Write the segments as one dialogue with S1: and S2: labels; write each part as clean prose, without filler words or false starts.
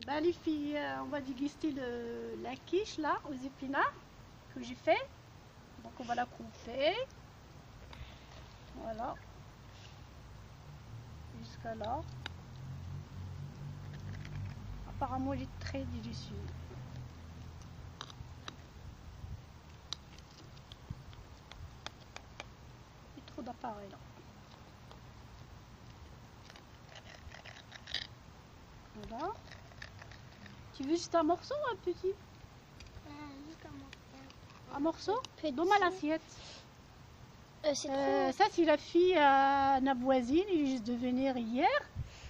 S1: Bah, les filles, on va déguster la quiche là aux épinards que j'ai fait. Donc on va la couper. Voilà. Jusqu'à là. Apparemment, elle est très délicieuse. Il y a trop d'appareils là. Voilà. Tu veux juste un morceau ou un petit? Un morceau? Donne-moi l'assiette. Ça, c'est la fille à ma voisine. Il est juste de venir hier.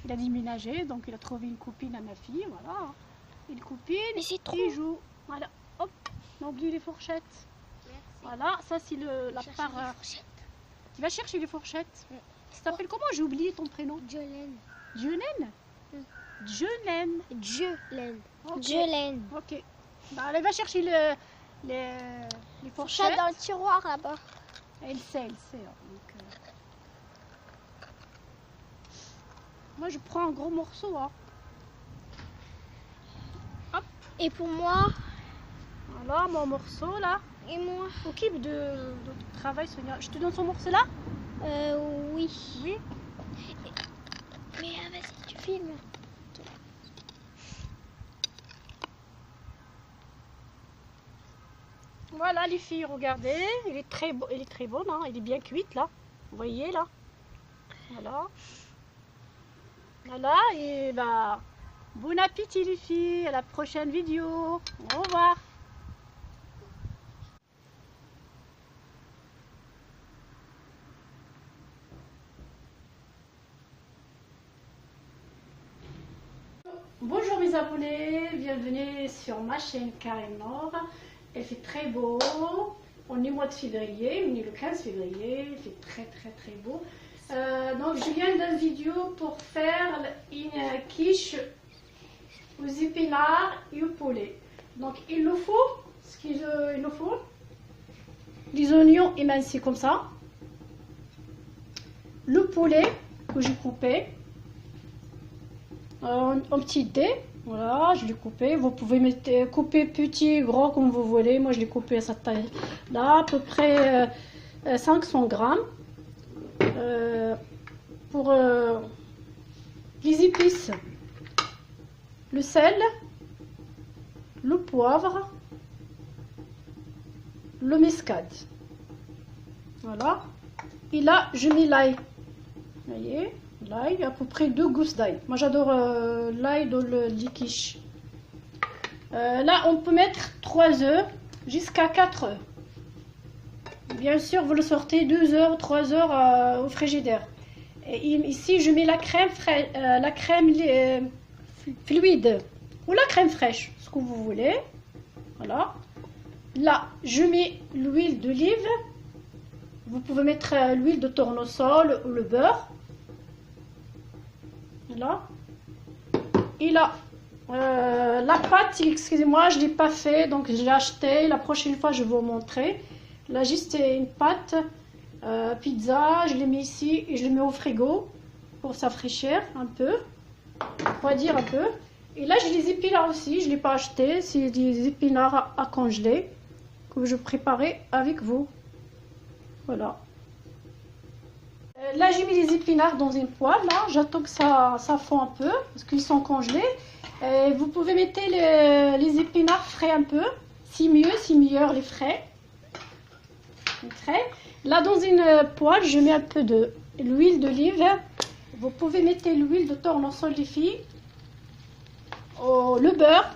S1: Il a déménagé, donc il a trouvé une copine à ma fille. Voilà. Une copine.
S2: Mais c'est trop.
S1: Il joue. Voilà. Hop. On oublie les fourchettes.
S2: Merci.
S1: Voilà. Ça, c'est la part. Tu vas chercher les fourchettes. Tu t'appelles comment? J'ai oublié ton prénom.
S2: Jolene.
S1: Jolene. Jolene.
S2: Jolene.
S1: Ok.
S2: Jolene.
S1: Ok. Bah, elle va chercher les fourchettes.
S2: Ça dans le tiroir là-bas.
S1: Elle sait. Donc, moi, je prends un gros morceau. Hein. Hop.
S2: Et pour moi?
S1: Voilà, mon morceau là.
S2: Et moi?
S1: Occupe de travail, Sonia. Je te donne son morceau là?
S2: Oui.
S1: Oui.
S2: Mais vas-y, tu filmes.
S1: Voilà les filles, regardez. Elle est très bonne, hein. Elle est bien cuite là. Vous voyez là? Voilà. Voilà, et bah, bon appétit les filles. À la prochaine vidéo. Au revoir. Bonjour mes abonnés, bienvenue sur ma chaîne Karim Nord. Il fait très beau, on est au mois de février, on est le 15 février, il fait très beau. Donc je viens d'une vidéo pour faire une quiche aux épinards et au poulet. Donc il nous faut, des oignons émincés comme ça, le poulet que j'ai coupé, un petit dé, voilà, je l'ai coupé. Vous pouvez couper petit, gros comme vous voulez. Moi je l'ai coupé à cette taille là, à peu près 500 grammes. Pour les épices, le sel, le poivre, le muscade. Voilà. Et là je mets l'ail. Vous voyez, l'ail, à peu près 2 gousses d'ail. Moi j'adore l'ail dans le quiche. Là on peut mettre 3 œufs jusqu'à 4 œufs. Bien sûr vous le sortez 2 heures, 3 heures au frigidaire. Et ici je mets la crème fluide ou la crème fraîche, ce que vous voulez. Voilà. Là je mets l'huile d'olive. Vous pouvez mettre l'huile de tournesol ou le beurre. Là. Et là, la pâte, excusez-moi, je ne l'ai pas fait, donc je l'ai acheté. La prochaine fois, je vais vous montrer. Là, juste une pâte pizza, je l'ai mis ici et je le mets au frigo pour s'afraîchir un peu, refroidir un peu. Et là, j'ai les épinards aussi, je ne l'ai pas acheté, c'est des épinards à congeler que je préparais avec vous. Voilà. Là, j'ai mis les épinards dans une poêle. Là, j'attends que ça fond un peu parce qu'ils sont congelés. Vous pouvez mettre les épinards frais un peu. C'est mieux, c'est meilleur les frais. Là, dans une poêle, je mets un peu de l'huile d'olive. Vous pouvez mettre l'huile de tournesol, les filles. Le beurre.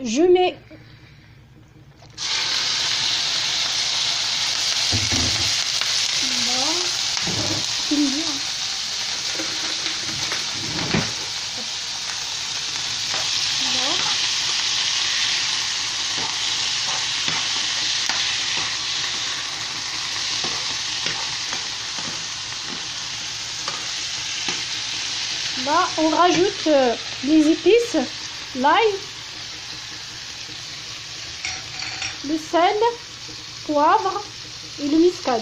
S1: Je mets là, on rajoute les épices, l'ail, le sel, poivre et le muscade.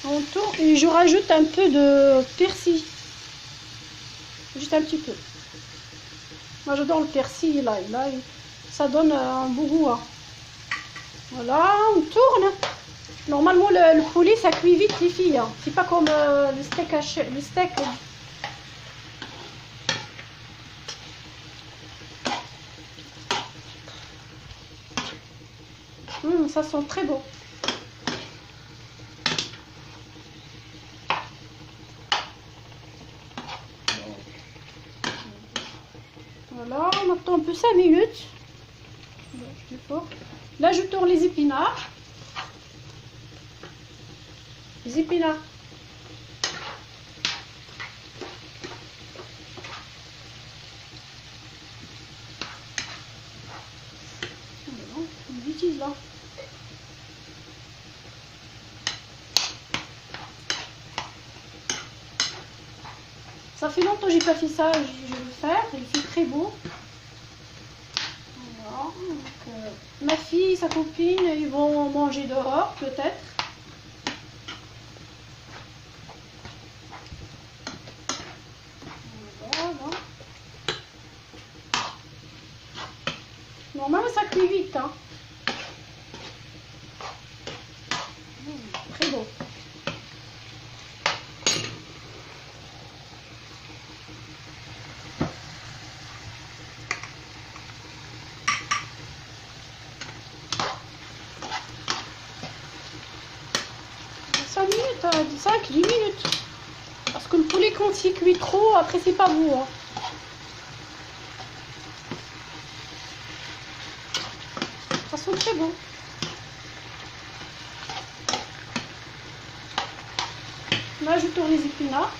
S1: On On tourne et je rajoute un peu de persil. Juste un petit peu. Moi j'adore le persil là, ça donne un beau goût. Hein. Voilà, on tourne. Normalement le poulet ça cuit vite les filles. Hein. C'est pas comme le steak haché, le steak. Ça sent très bon. Voilà, on attend un peu 5 minutes. Là, je tourne les épinards. Les épinards. Voilà, une bêtise là. Ça fait longtemps que j'ai pas fait ça, je vais le faire, il fait très beau. Voilà. Donc, ma fille, sa copine, ils vont manger dehors peut-être. Voilà. Normalement ça cuit vite. Hein. Très beau. Minutes, 5-10 minutes. Parce que le poulet quand il cuit trop, après c'est pas beau. Hein. Ça sent très bon. Là je tourne les épinards.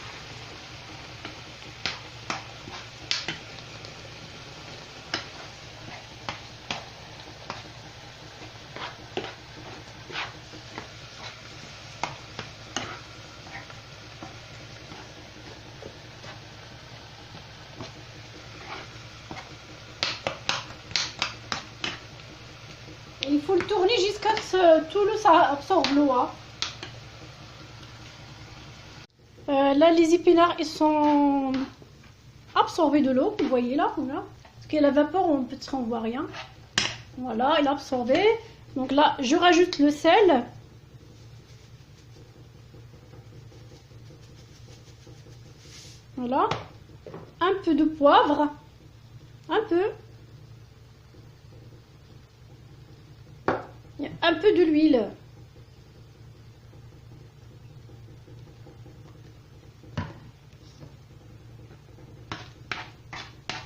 S1: Il faut le tourner jusqu'à ce que tout l'eau ça absorbe l'eau. Hein. Là, les épinards, ils sont absorbés de l'eau. Vous voyez là, voilà. Parce qu'il y a la vapeur, on ne voit rien. Voilà, il est absorbé. Donc là, je rajoute le sel. Voilà. Un peu de poivre. Un peu. Un peu de l'huile.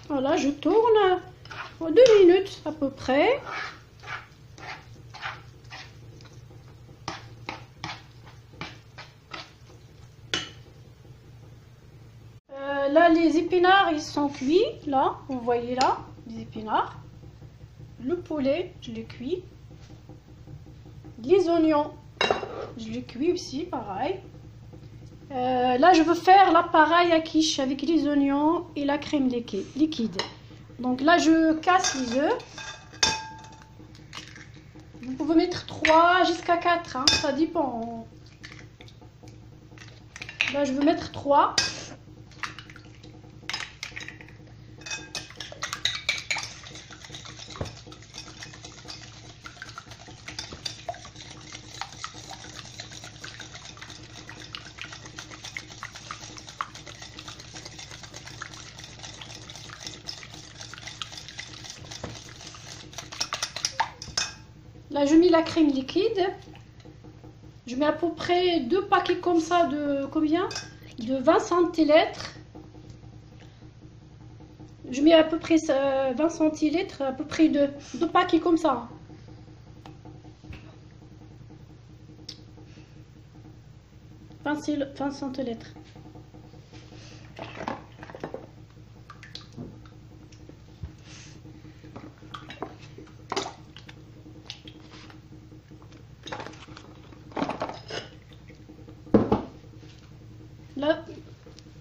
S1: Voilà, je tourne 2 minutes à peu près. Là, les épinards, ils sont cuits. Là, vous voyez là, les épinards. Le poulet, je l'ai cuit. Les oignons, je les cuis aussi, pareil. Là, je veux faire la pareille à quiche avec les oignons et la crème liquide. Donc là, je casse les œufs. Vous pouvez mettre 3 jusqu'à 4, hein, ça dépend. Là, je veux mettre 3. Là, je mets la crème liquide. Je mets à peu près 2 paquets comme ça de combien? De 20 centilitres. Je mets à peu près 20 centilitres, à peu près 2 paquets comme ça. « 20 centilitres. Là,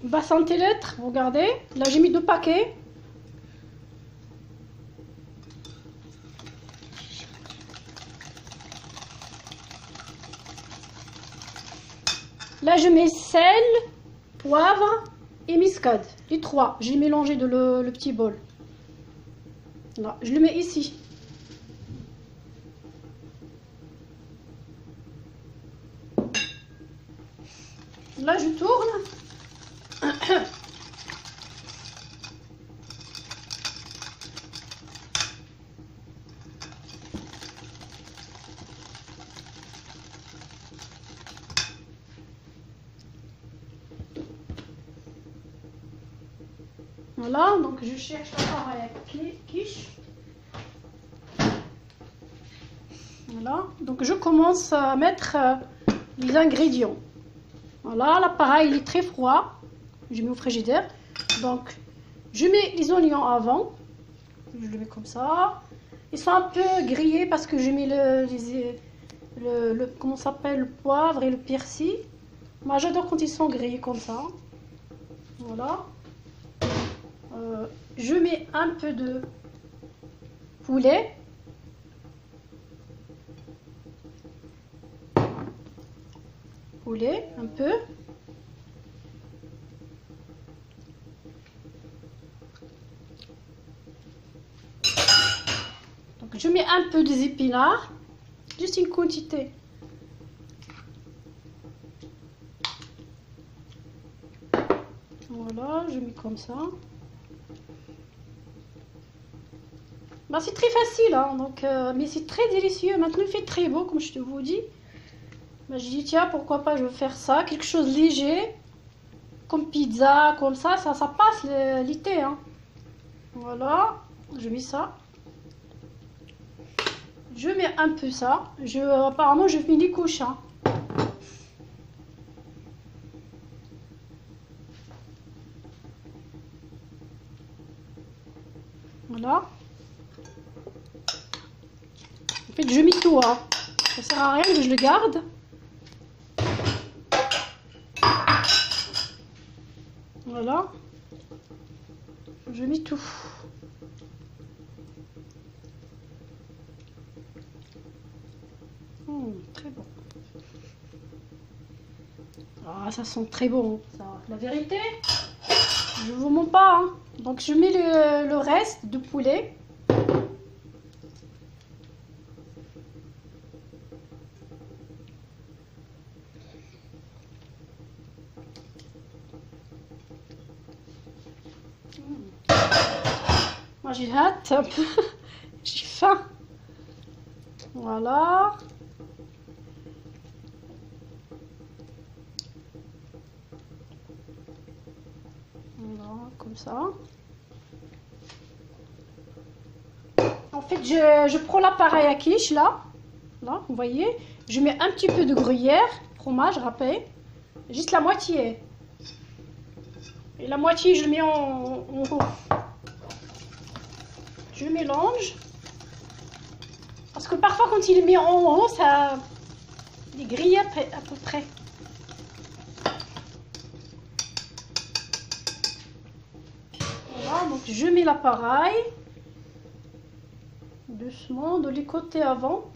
S1: 20 centilitres, regardez. Là, j'ai mis 2 paquets. Là, je mets sel, poivre et muscade. Les trois. J'ai mélangé dans le petit bol. Là, je le mets ici. Là, je tourne. Voilà, donc je cherche l'appareil à quiche. Voilà, donc je commence à mettre les ingrédients. Voilà, l'appareil il est très froid. Je mets au frigidaire. Donc, je mets les oignons avant. Je le mets comme ça. Ils sont un peu grillés parce que je mets comment ça s'appelle, le poivre et le persil. Moi, j'adore quand ils sont grillés comme ça. Voilà. Je mets un peu de poulet. Un peu. Donc je mets un peu des épinards, juste une quantité. Voilà, je mets comme ça. Bah, c'est très facile, hein, donc, mais c'est très délicieux. Maintenant il fait très beau, comme je te vous dis. Bah, je dis tiens, pourquoi pas, je vais faire ça, quelque chose de léger, comme pizza, comme ça passe l'été, hein. Voilà, je mets ça. Je mets un peu ça. Apparemment, je mets des couches, hein. Voilà. En fait, je mets tout, hein. Ça sert à rien que je le garde. Voilà, je mets tout. Très bon. Ah, ça sent très bon. Ça, la vérité, je vous mens pas, hein. Donc je mets le reste de poulet. Moi j'ai hâte un peu. J'ai faim. Voilà. Voilà, comme ça. En fait, je prends l'appareil à quiche là. Là, vous voyez. Je mets un petit peu de gruyère, fromage râpé. Juste la moitié. Et la moitié, je mets en haut. Je mélange. Parce que parfois, quand il est mis en haut, ça... Il est grillé à peu près. Voilà, donc je mets l'appareil. Doucement, de les côtés avant.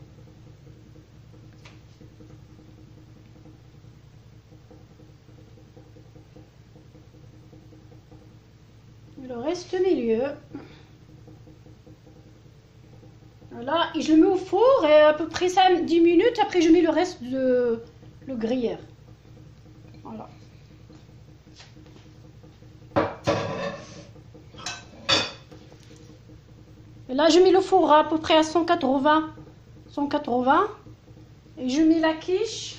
S1: Le reste au milieu. Voilà, et je le mets au four et à peu près 10 minutes. Après, je mets le reste de le gruyère. Voilà. Et là, je mets le four à peu près à 180. Et je mets la quiche.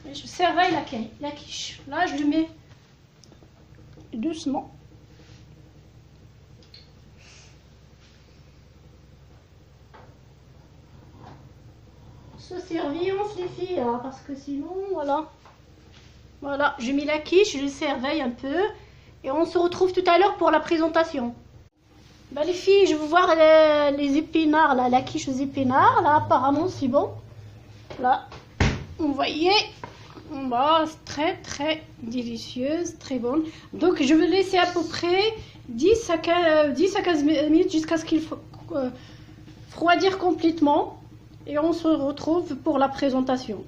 S1: Et je surveille la quiche. Là, je le mets doucement. Se servir, on se les filles, hein, parce que sinon, voilà. Voilà, je mets la quiche, je surveille un peu. Et on se retrouve tout à l'heure pour la présentation. Bah, les filles, je vais vous voir les épinards, là, la quiche aux épinards. Là, apparemment, c'est bon. Là, vous voyez. Bah, c'est très très délicieuse, très bonne. Donc je vais laisser à peu près 10 à 15 minutes jusqu'à ce qu'il refroidir complètement et on se retrouve pour la présentation.